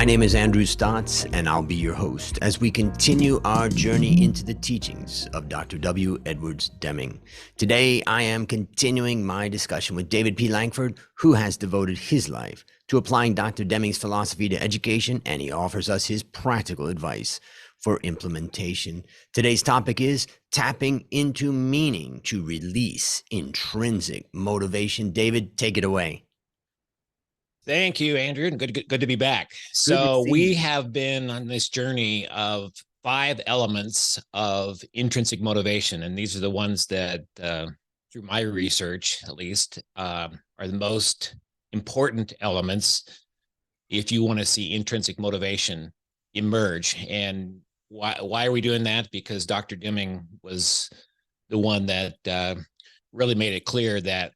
My name is Andrew Stotz, and I'll be your host as we continue our journey into the teachings of Dr. W. Edwards Deming. Today, I am continuing my discussion with David P. Langford, who has devoted his life to applying Dr. Deming's philosophy to education, and he offers us his practical advice for implementation. Today's topic is tapping into meaning to release intrinsic motivation. David, take it away. Thank you, Andrew, and good to be back. So we have been on this journey of 5 elements of intrinsic motivation, and these are the ones that, through my research at least, are the most important elements if you want to see intrinsic motivation emerge. And why are we doing that? Because Dr. Deming was the one that really made it clear that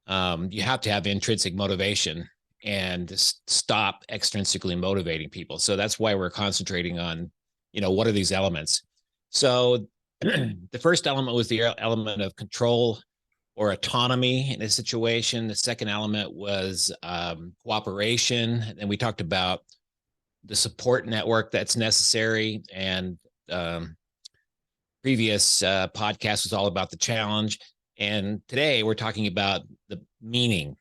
you have to have intrinsic motivation and stop extrinsically motivating people. So that's why we're concentrating on, what are these elements? So the first element was the element of control or autonomy in a situation. The second element was cooperation. And we talked about the support network that's necessary. And previous podcast was all about the challenge. And today we're talking about the meaning.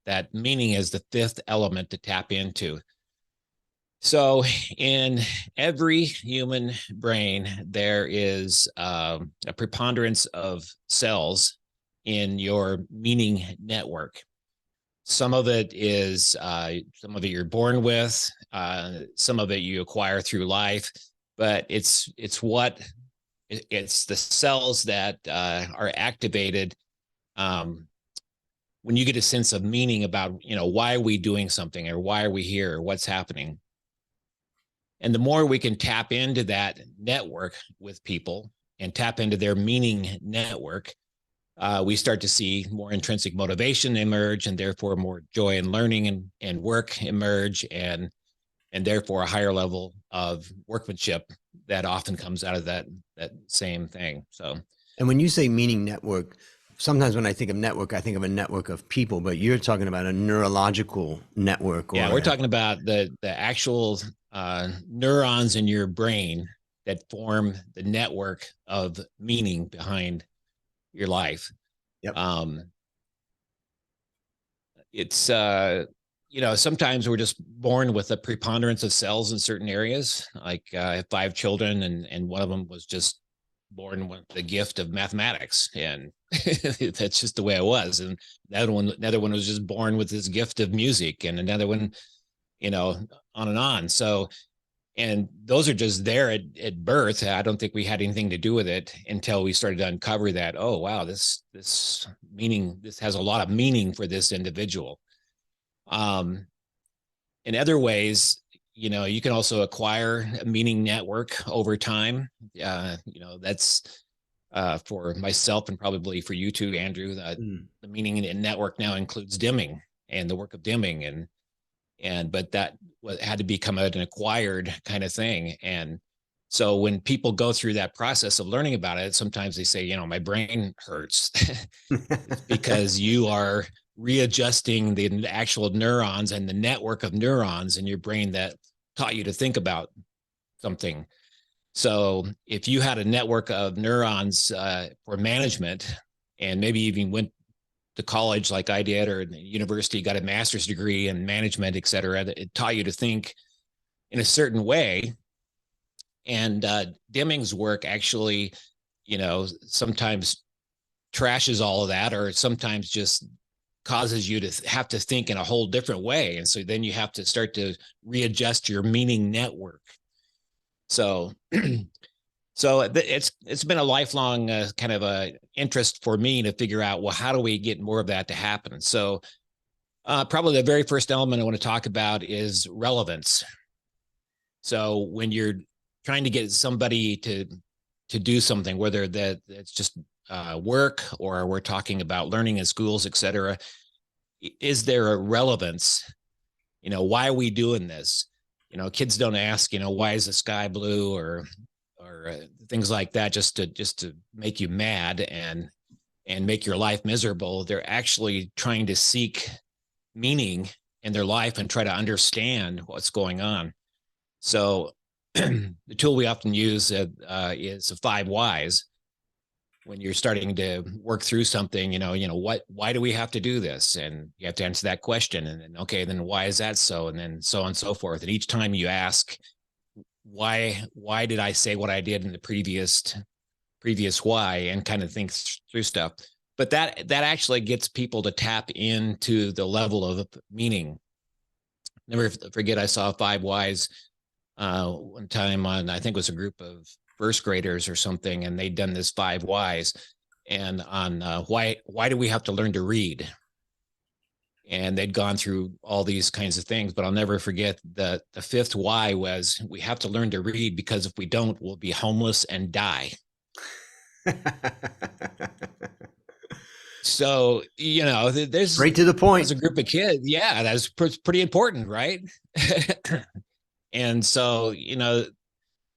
That meaning is the 5th element to tap into. So in every human brain, there is a preponderance of cells in your meaning network. Some of it you're born with, some of it you acquire through life, but it's the cells that are activated when you get a sense of meaning about, why are we doing something, or why are we here, or what's happening. And the more we can tap into that network with people and tap into their meaning network, we start to see more intrinsic motivation emerge, and therefore more joy in learning and work emerge, and therefore a higher level of workmanship that often comes out of that same thing. So, and when you say meaning network, sometimes when I think of network, I think of a network of people, but you're talking about a neurological network. Yeah, we're talking about the actual neurons in your brain that form the network of meaning behind your life. Yep. It's sometimes we're just born with a preponderance of cells in certain areas. Like I have 5 children, and one of them was just born with the gift of mathematics, and that's just the way it was. And another one was just born with this gift of music, and another one, on and on. So, and those are just there at birth. I don't think we had anything to do with it until we started to uncover that, oh, wow, this has a lot of meaning for this individual. In other ways, you can also acquire a meaning network over time. That's for myself and probably for you too, Andrew. The meaning and network now includes Deming and the work of Deming, but that had to become an acquired kind of thing. And so when people go through that process of learning about it, sometimes they say, my brain hurts because you are readjusting the actual neurons and the network of neurons in your brain that taught you to think about something. So if you had a network of neurons for management, and maybe even went to college like I did, or university, got a master's degree in management, et cetera, it taught you to think in a certain way. And Deming's work actually, sometimes trashes all of that, or sometimes just causes you to have to think in a whole different way. And so then you have to start to readjust your meaning network. So, it's been a lifelong kind of a interest for me to figure out, well, how do we get more of that to happen? So probably the very first element I want to talk about is relevance. So when you're trying to get somebody to do something, whether it's just work, or we're talking about learning in schools, et cetera, is there a relevance? Why are we doing this? Kids don't ask, why is the sky blue, or things like that, just to make you mad and make your life miserable. They're actually trying to seek meaning their life and try to understand what's going on. So the tool we often use is the 5 whys. When you're starting to work through something, why do we have to do this? And you have to answer that question. And then, okay, then why is that so? And then so on and so forth. And each time you ask, why did I say what I did in the previous why, and kind of think through stuff. But that actually gets people to tap into the level of meaning. Never forget, I saw 5 whys one time on, I think it was a group of first graders or something, and they'd done this 5 whys, and on why do we have to learn to read? And they'd gone through all these kinds of things, but I'll never forget the 5th why was, we have to learn to read because if we don't, we'll be homeless and die. So, there's straight to the point. As a group of kids, yeah, that's pretty important, right? And so,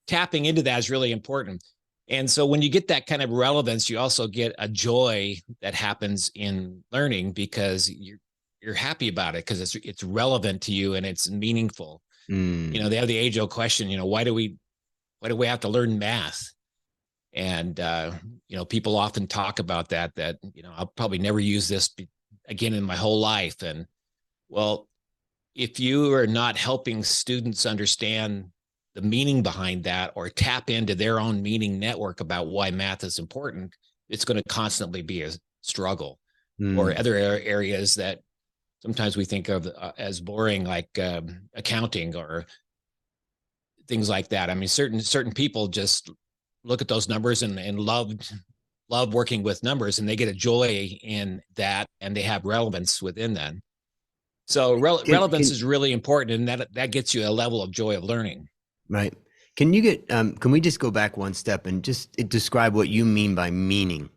tapping into that is really important. And so when you get that kind of relevance, you also get a joy that happens in learning because you're happy about it because it's relevant to you and it's meaningful. They have the age-old question, why do we have to learn math? And people often talk about that I'll probably never use this again in my whole life. And well, if you are not helping students understand the meaning behind that or tap into their own meaning network about why math is important, it's going to constantly be a struggle. Or other areas that sometimes we think of as boring, like accounting or things like that. I mean, certain people just look at those numbers and love working with numbers, and they get a joy in that, and they have relevance within that. So relevance is really important, and that gets you a level of joy of learning. Right. Can you get, can we just go back one step and just describe what you mean by meaning?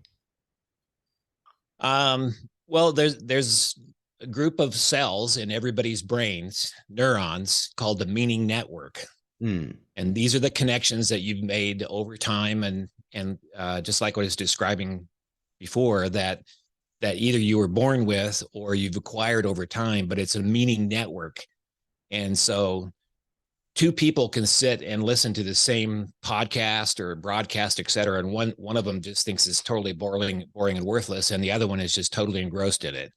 Well, there's a group of cells in everybody's brains, neurons, called the meaning network. And these are the connections that you've made over time. And just like what I was describing before, that either you were born with or you've acquired over time, but it's a meaning network. And so 2 people can sit and listen to the same podcast or broadcast, et cetera. And one of them just thinks it's totally boring and worthless. And the other one is just totally engrossed in it.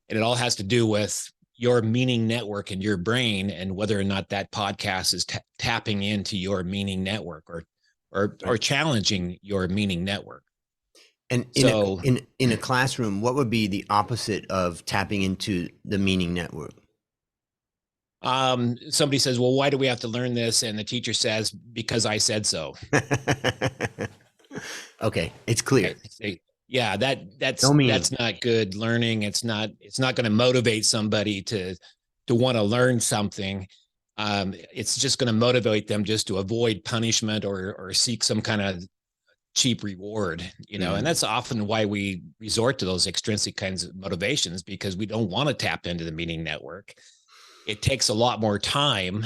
And it all has to do with your meaning network in your brain and whether or not that podcast is tapping into your meaning network or challenging your meaning network. And in a classroom, what would be the opposite of tapping into the meaning network? Somebody says, well, why do we have to learn this? And the teacher says, because I said so. Okay. It's clear. Yeah, that's not good learning. It's not going to motivate somebody to want to learn something. It's just going to motivate them just to avoid punishment or seek some kind of cheap reward, and that's often why we resort to those extrinsic kinds of motivations, because we don't want to tap into the meaning network. It takes a lot more time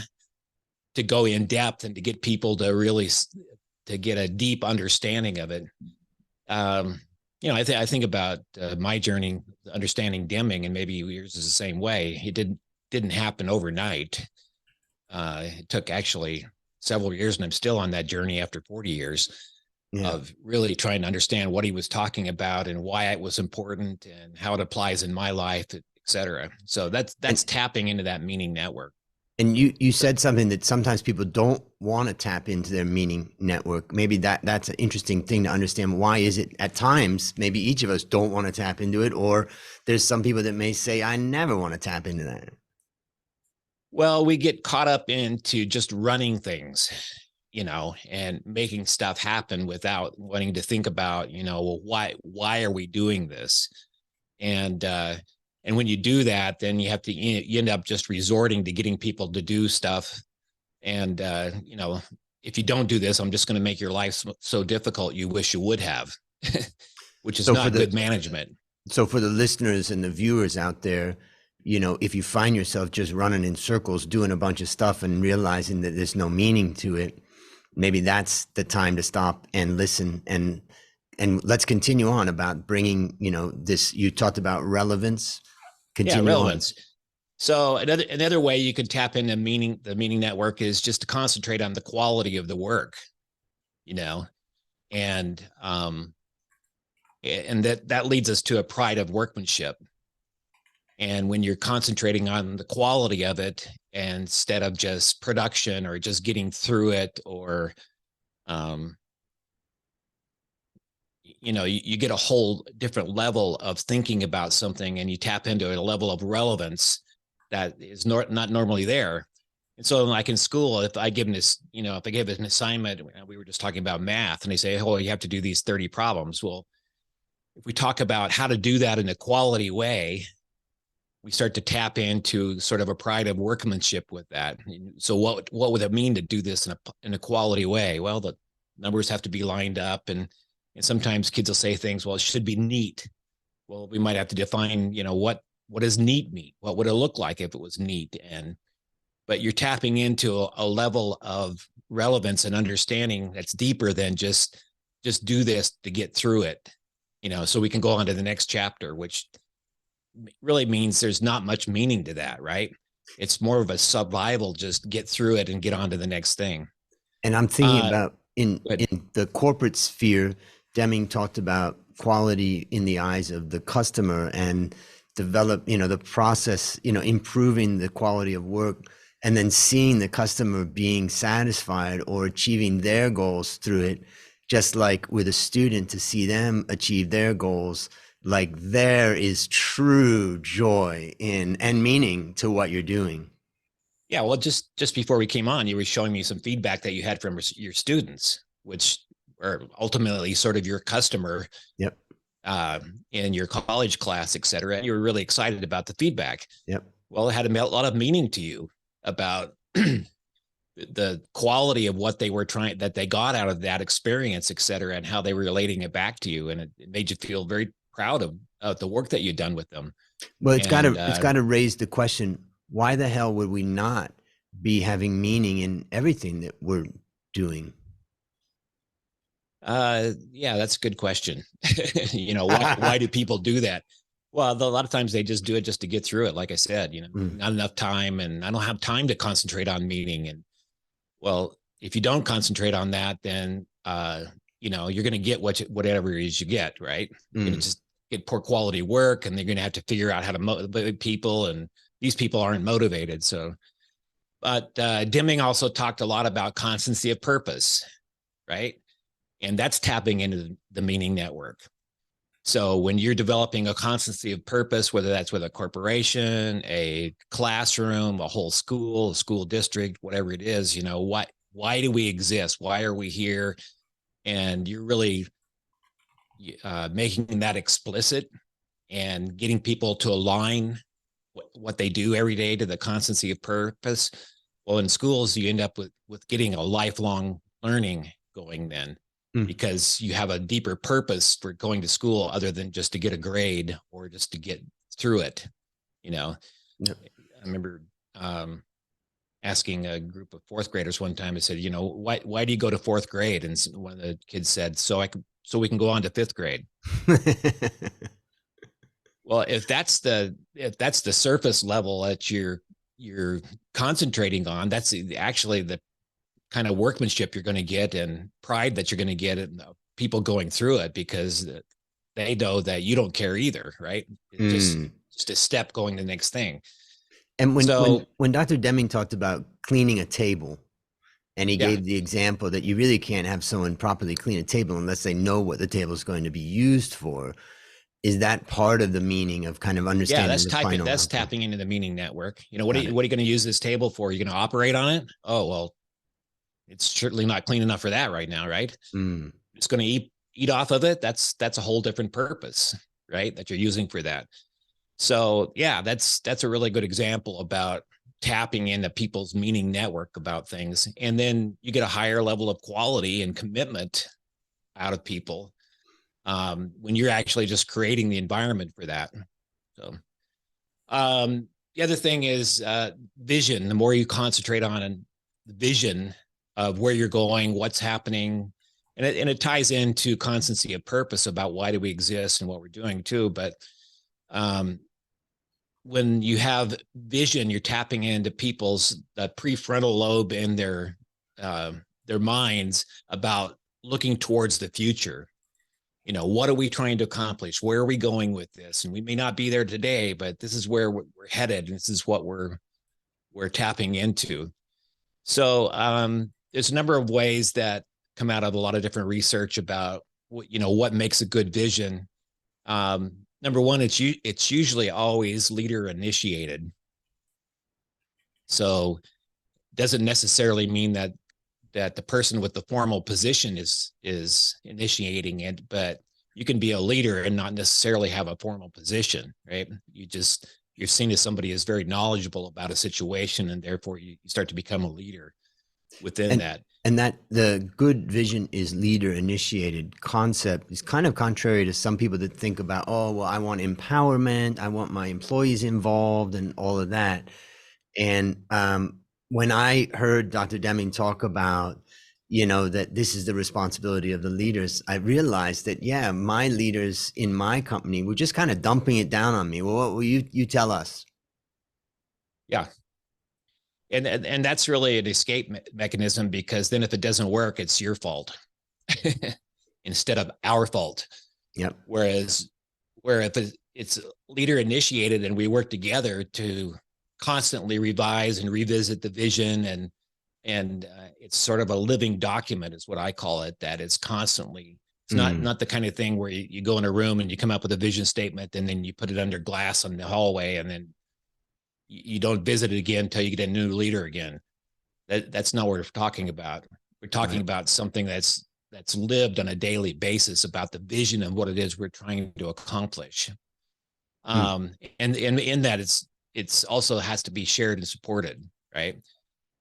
to go in depth and to get people to really to get a deep understanding of it. I think about my journey understanding Deming, and maybe yours is the same way. It didn't happen overnight. It took actually several years, and I'm still on that journey after 40 years of really trying to understand what he was talking about and why it was important and how it applies in my life, et cetera. So that's tapping into that meaning network. And you said something that sometimes people don't want to tap into their meaning network. Maybe that's an interesting thing to understand. Why is it at times maybe each of us don't want to tap into it, or there's some people that may say, I never want to tap into that? Well, we get caught up into just running things, and making stuff happen without wanting to think about, well, why are we doing this? And when you do that, then you end up just resorting to getting people to do stuff. And, if you don't do this, I'm just going to make your life so difficult you wish you would have, which is not good management. So for the listeners and the viewers out there, if you find yourself just running in circles, doing a bunch of stuff and realizing that there's no meaning to it, maybe that's the time to stop and listen. And let's continue on about bringing, this, you talked about relevance. Relevance. So another way you can tap into the meaning network is just to concentrate on the quality of the work, you know, and that leads us to a pride of workmanship. And when you're concentrating on the quality of it instead of just production or just getting through it, or you get a whole different level of thinking about something, and you tap into a level of relevance that is not normally there. And so, like in school, if I give them this, if I give an assignment, we were just talking about math, and they say, oh, you have to do these 30 problems. Well, if we talk about how to do that in a quality way, we start to tap into sort of a pride of workmanship with that. So what would it mean to do this in a quality way? Well, the numbers have to be lined up, and sometimes kids will say things, well, it should be neat. Well, we might have to define, what does neat mean? What would it look like if it was neat? But you're tapping into a level of relevance and understanding that's deeper than just do this to get through it, so we can go on to the next chapter, which really means there's not much meaning to that, right? It's more of a survival, just get through it and get on to the next thing. And I'm thinking about in the corporate sphere, Deming talked about quality in the eyes of the customer and develop, the process, improving the quality of work, and then seeing the customer being satisfied or achieving their goals through it, just like with a student, to see them achieve their goals. Like there is true joy and meaning to what you're doing. Yeah, well, just before we came on, you were showing me some feedback that you had from your students, which are ultimately sort of your customer. Yep. In your college class, et cetera. And you were really excited about the feedback. Yep. Well, it had a lot of meaning to you about the quality of what they were that they got out of that experience, et cetera, and how they were relating it back to you. And it made you feel very proud of the work that you'd done with them. Well, it's got to raise the question, why the hell would we not be having meaning in everything that we're doing? Yeah, that's a good question. Why do people do that? Well, a lot of times they just do it just to get through it. Like I said, not enough time, and I don't have time to concentrate on meaning. And well, if you don't concentrate on that, then, you're going to get whatever it is you get, right? You're going to just get poor quality work, and they're going to have to figure out how to motivate people. And these people aren't motivated. So, but Deming also talked a lot about constancy of purpose, right? And that's tapping into the meaning network. So when you're developing a constancy of purpose, whether that's with a corporation, a classroom, a whole school, a school district, whatever it is, why do we exist? Why are we here? And you're really making that explicit and getting people to align what they do every day to the constancy of purpose. Well, in schools, you end up with getting a lifelong learning going then, because you have a deeper purpose for going to school other than just to get a grade or just to get through it. Yep. I remember asking a group of fourth graders one time, I said, why do you go to fourth grade? And one of the kids said, so we can go on to fifth grade. Well, if that's the surface level that you're concentrating on, that's actually the kind of workmanship you're going to get and pride that you're going to get in people going through it, because they know that you don't care either, right? Just a step going to the next thing. And when Dr. Deming talked about cleaning a table, and he gave the example that you really can't have someone properly clean a table unless they know what the table is going to be used for. Is that part of the meaning of kind of understanding? Yeah, that's tapping into the meaning network. What are you going to use this table for? You're going to operate on it? Oh, well, it's certainly not clean enough for that right now, right? It's going to eat off of it. That's a whole different purpose, right? That you're using for that. So yeah, that's a really good example about tapping into people's meaning network about things. And then you get a higher level of quality and commitment out of people when you're actually just creating the environment for that. So the other thing is vision. The more you concentrate on the vision of where you're going, what's happening, and it ties into constancy of purpose about why do we exist and what we're doing too. But when you have vision, you're tapping into people's the prefrontal lobe in their minds about looking towards the future. You know, what are we trying to accomplish? Where are we going with this? And we may not be there today, but this is where we're headed. This is what we're tapping into. So there's a number of ways that come out of a lot of different research about what makes a good vision. Number one, it's usually always leader initiated. So doesn't necessarily mean that the person with the formal position is initiating it, but you can be a leader and not necessarily have a formal position, right? You're seen as somebody who's very knowledgeable about a situation, and therefore you start to become a leader within that. And that the good vision is leader initiated concept is kind of contrary to some people that think about, oh, well, I want empowerment, I want my employees involved and all of that. And when I heard Dr. Deming talk about, that this is the responsibility of the leaders, I realized that, yeah, my leaders in my company were just kind of dumping it down on me. Well, what will you tell us? Yeah. And that's really an escape mechanism, because then if it doesn't work, it's your fault instead of our fault. Yep. Where if it's leader initiated and we work together to constantly revise and revisit the vision, and it's sort of a living document is what I call it, that it's constantly, it's not the kind of thing where you go in a room and you come up with a vision statement and then you put it under glass on the hallway and then you don't visit it again until you get a new leader again. That's not what we're talking about. We're talking about something that's lived on a daily basis, about the vision of what it is we're trying to accomplish. And in that it's also has to be shared and supported, right?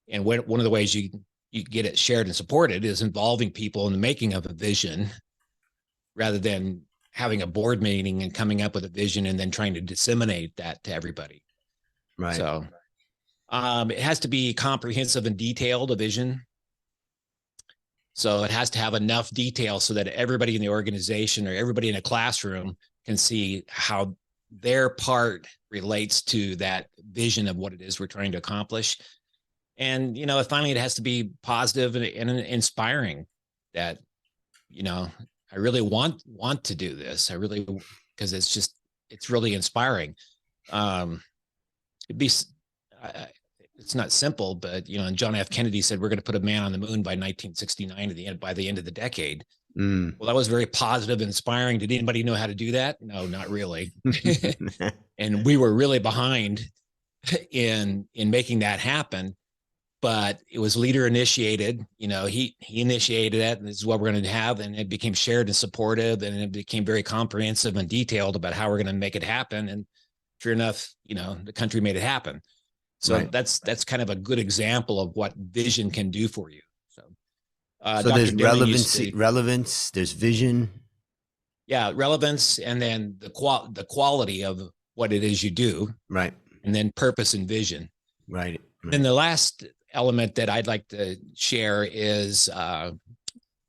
And one of the ways you get it shared and supported is involving people in the making of a vision, rather than having a board meeting and coming up with a vision and then trying to disseminate that to everybody. Right. So it has to be comprehensive and detailed, a vision. So it has to have enough detail so that everybody in the organization or everybody in a classroom can see how their part relates to that vision of what it is we're trying to accomplish. And, finally, it has to be positive and inspiring, that, I really want to do this. Because it's really inspiring. It's not simple, but, and John F. Kennedy said, we're going to put a man on the moon by 1969 by the end of the decade. Well, that was very positive and inspiring. Did anybody know how to do that? No, not really. And we were really behind in making that happen, but it was leader initiated. He initiated it, and this is what we're going to have. And it became shared and supportive, and it became very comprehensive and detailed about how we're going to make it happen. And sure enough, the country made it happen. So that's kind of a good example of what vision can do for you. So there's relevance, there's vision. Yeah, relevance, and then the quality of what it is you do. Right. And then purpose and vision. Right. And the last element that I'd like to share is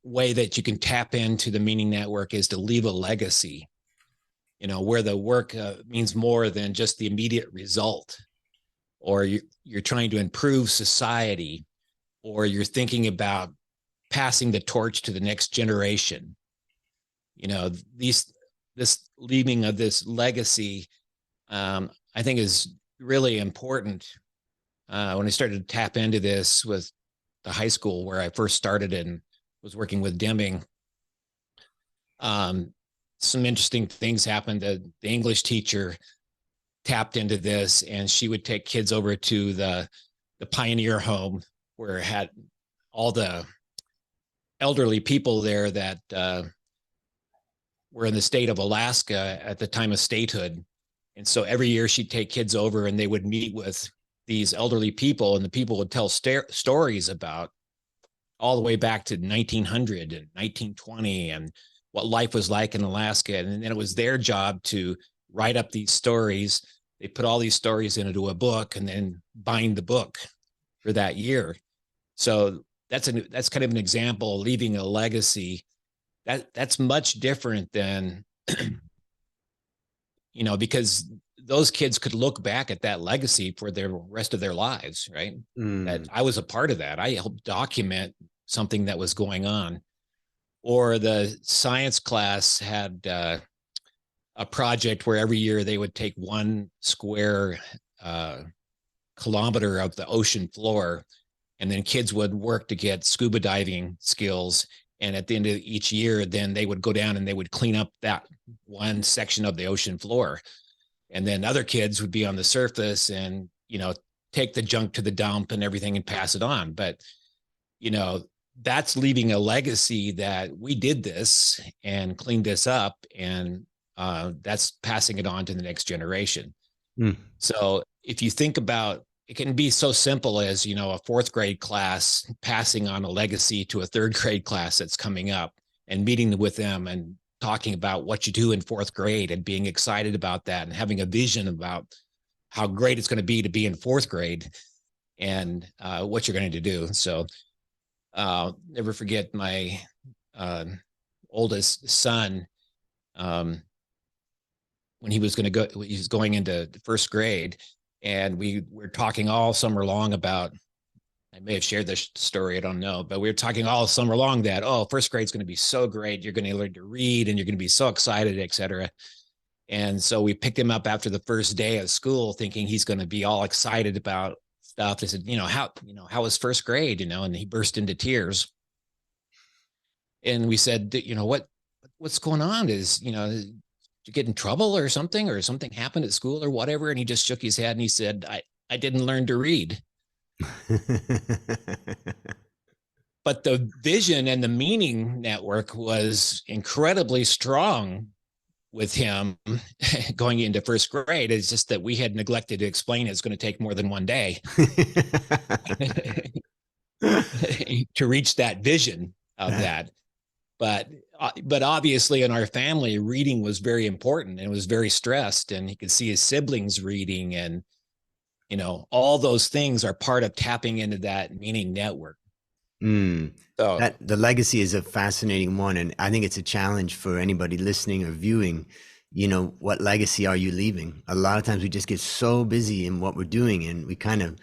way that you can tap into the meaning network is to leave a legacy, where the work means more than just the immediate result, or you're trying to improve society, or you're thinking about passing the torch to the next generation. This leaving of this legacy, I think is really important. When I started to tap into this with the high school where I first started and was working with Deming, some interesting things happened. The English teacher tapped into this, and she would take kids over to the Pioneer home, where it had all the elderly people there that were in the state of Alaska at the time of statehood. And so every year she'd take kids over and they would meet with these elderly people, and the people would tell stories about all the way back to 1900 and 1920 and what life was like in Alaska. And then it was their job to write up these stories. They put all these stories into a book and then bind the book for that year. So that's kind of an example of leaving a legacy. That's much different than, because those kids could look back at that legacy for the rest of their lives, right? That I was a part of that. I helped document something that was going on. Or the science class had a project where every year they would take 1 square kilometer of the ocean floor, and then kids would work to get scuba diving skills. And at the end of each year, then they would go down and they would clean up that one section of the ocean floor. And then other kids would be on the surface and, take the junk to the dump and everything and pass it on. But, that's leaving a legacy that we did this and cleaned this up, and that's passing it on to the next generation. So if you think about, it can be so simple as, a 4th grade class passing on a legacy to a 3rd grade class that's coming up, and meeting with them and talking about what you do in 4th grade and being excited about that and having a vision about how great it's going to be in 4th grade and what you're going to do. So never forget my oldest son, when he was going into 1st grade, and we were talking all summer long about, I may have shared this story, I don't know, but we were talking all summer long that, 1st grade is going to be so great. You're going to learn to read and you're going to be so excited, et cetera. And so we picked him up after the first day of school thinking he's going to be all excited about stuff. They said, how was 1st grade, and he burst into tears. And we said, what's going on? Is, did you get in trouble or something happened at school or whatever? And he just shook his head and he said, I didn't learn to read. But the vision and the meaning network was incredibly strong with him going into 1st grade. It's just that we had neglected to explain it's going to take more than 1 day to reach that vision of that. But obviously in our family, reading was very important and was very stressed, and he could see his siblings reading, and, all those things are part of tapping into that meaning network. So the legacy is a fascinating one. And I think it's a challenge for anybody listening or viewing. What legacy are you leaving? A lot of times we just get so busy in what we're doing and we kind of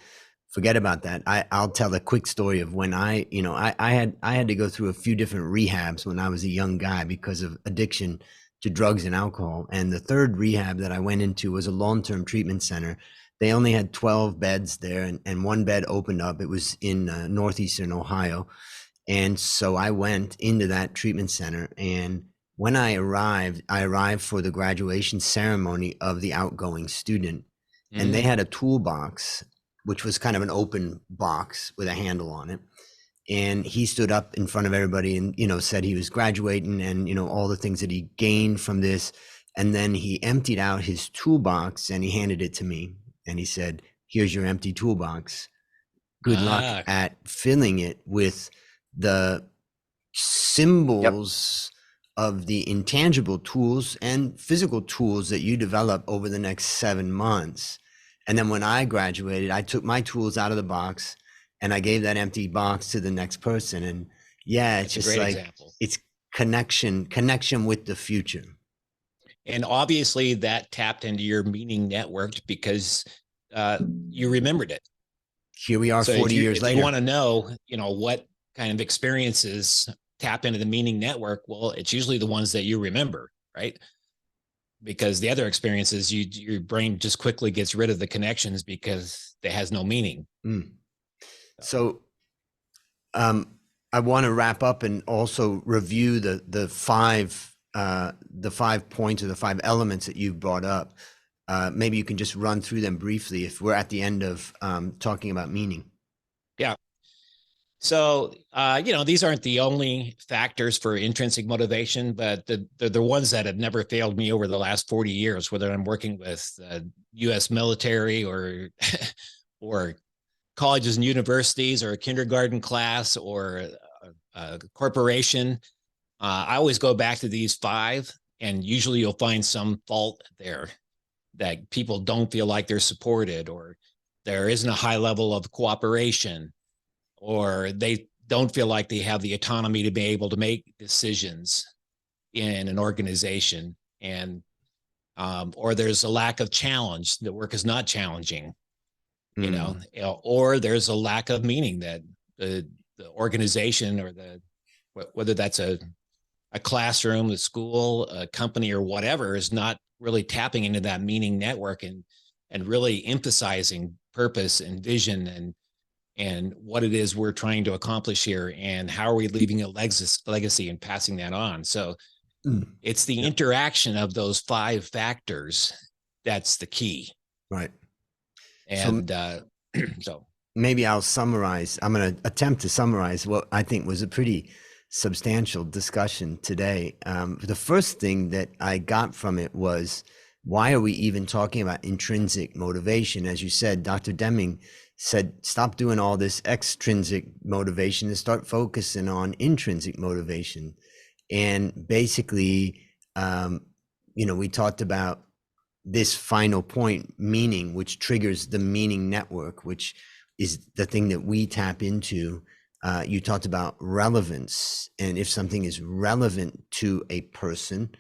forget about that. I'll tell a quick story of when I had to go through a few different rehabs when I was a young guy because of addiction to drugs and alcohol. And the 3rd rehab that I went into was a long-term treatment center. They only had 12 beds there, and 1 bed opened up. It was in northeastern Ohio. And so I went into that treatment center, and when I arrived for the graduation ceremony of the outgoing student. And they had a toolbox, which was kind of an open box with a handle on it. And he stood up in front of everybody and, said he was graduating and, all the things that he gained from this. And then he emptied out his toolbox and he handed it to me. And he said, here's your empty toolbox. Good luck at filling it with the symbols of the intangible tools and physical tools that you develop over the next 7 months. And then when I graduated, I took my tools out of the box and I gave that empty box to the next person. And it's just like, example. It's connection with the future. And obviously that tapped into your meaning network because you remembered it. Here we are, so 40 years later. If you want to know, what kind of experiences tap into the meaning network, well, it's usually the ones that you remember, right? Because the other experiences, your brain just quickly gets rid of the connections because it has no meaning. So I want to wrap up and also review the 5 points or the 5 elements that you've brought up. Maybe you can just run through them briefly if we're at the end of talking about meaning. Yeah. So, these aren't the only factors for intrinsic motivation, but they're the ones that have never failed me over the last 40 years, whether I'm working with U.S. military or colleges and universities or a kindergarten class or a corporation. I always go back to these 5, and usually you'll find some fault there, that people don't feel like they're supported, or there isn't a high level of cooperation, or they don't feel like they have the autonomy to be able to make decisions in an organization. And or there's a lack of challenge. The work is not challenging, Mm. or there's a lack of meaning that the organization or whether that's a classroom, the school, a company, or whatever, is not really tapping into that meaning network and really emphasizing purpose and vision and what it is we're trying to accomplish here, and how are we leaving a legacy and passing that on. So it's the interaction of those 5 factors that's the key. Right. And so maybe I'll summarize. I'm going to attempt to summarize what I think was a pretty substantial discussion today. The first thing that I got from it was, why are we even talking about intrinsic motivation? As you said, Dr. Deming said, stop doing all this extrinsic motivation and start focusing on intrinsic motivation. And basically, we talked about this final point, meaning, which triggers the meaning network, which is the thing that we tap into. You talked about relevance, and if something is relevant to a person,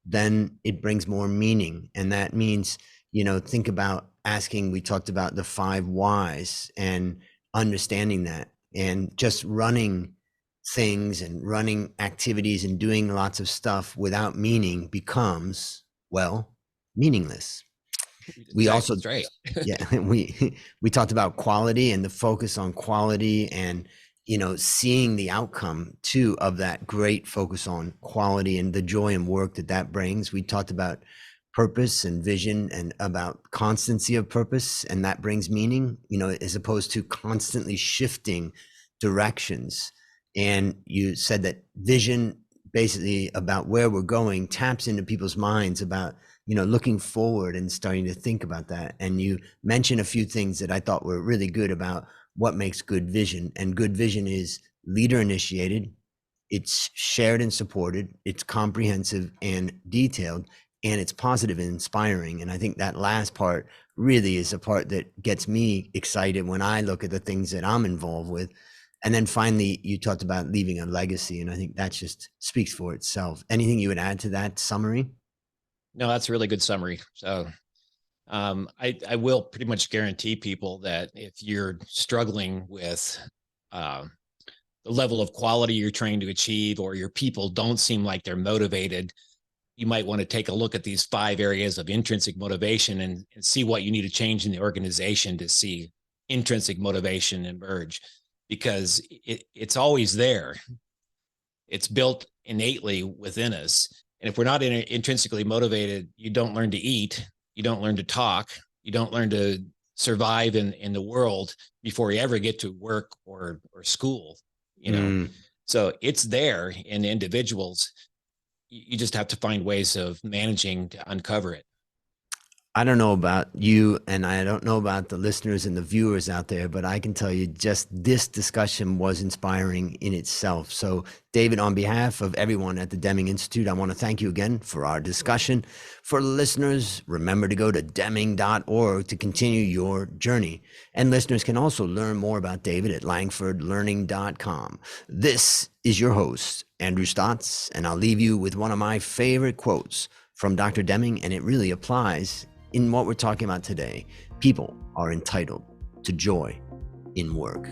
then it brings more meaning. And that means, think about asking, we talked about the 5 whys and understanding that, and just running things and running activities and doing lots of stuff without meaning becomes, well, meaningless. We also, right. we talked about quality and the focus on quality, and seeing the outcome too of that great focus on quality and the joy and work that brings. We talked about purpose and vision, and about constancy of purpose, and that brings meaning, as opposed to constantly shifting directions. And you said that vision, basically about where we're going, taps into people's minds about looking forward and starting to think about that. And you mentioned a few things that I thought were really good about what makes good vision. And good vision is leader initiated, it's shared and supported, it's comprehensive and detailed, and it's positive and inspiring. And I think that last part really is the part that gets me excited when I look at the things that I'm involved with. And then finally, you talked about leaving a legacy, and I think that just speaks for itself. Anything you would add to that summary? No, that's a really good summary. So I will pretty much guarantee people that if you're struggling with the level of quality you're trying to achieve, or your people don't seem like they're motivated, you might want to take a look at these 5 areas of intrinsic motivation and see what you need to change in the organization to see intrinsic motivation emerge, because it's always there. It's built innately within us. And if we're not intrinsically motivated, you don't learn to eat, you don't learn to talk, you don't learn to survive in the world before you ever get to work or school, So it's there in individuals. You just have to find ways of managing to uncover it. I don't know about you, and I don't know about the listeners and the viewers out there, but I can tell you just this discussion was inspiring in itself. So, David, on behalf of everyone at the Deming Institute, I want to thank you again for our discussion. For listeners, remember to go to deming.org to continue your journey. And listeners can also learn more about David at langfordlearning.com. This is your host, Andrew Stotz, and I'll leave you with one of my favorite quotes from Dr. Deming, and it really applies in what we're talking about today. People are entitled to joy in work.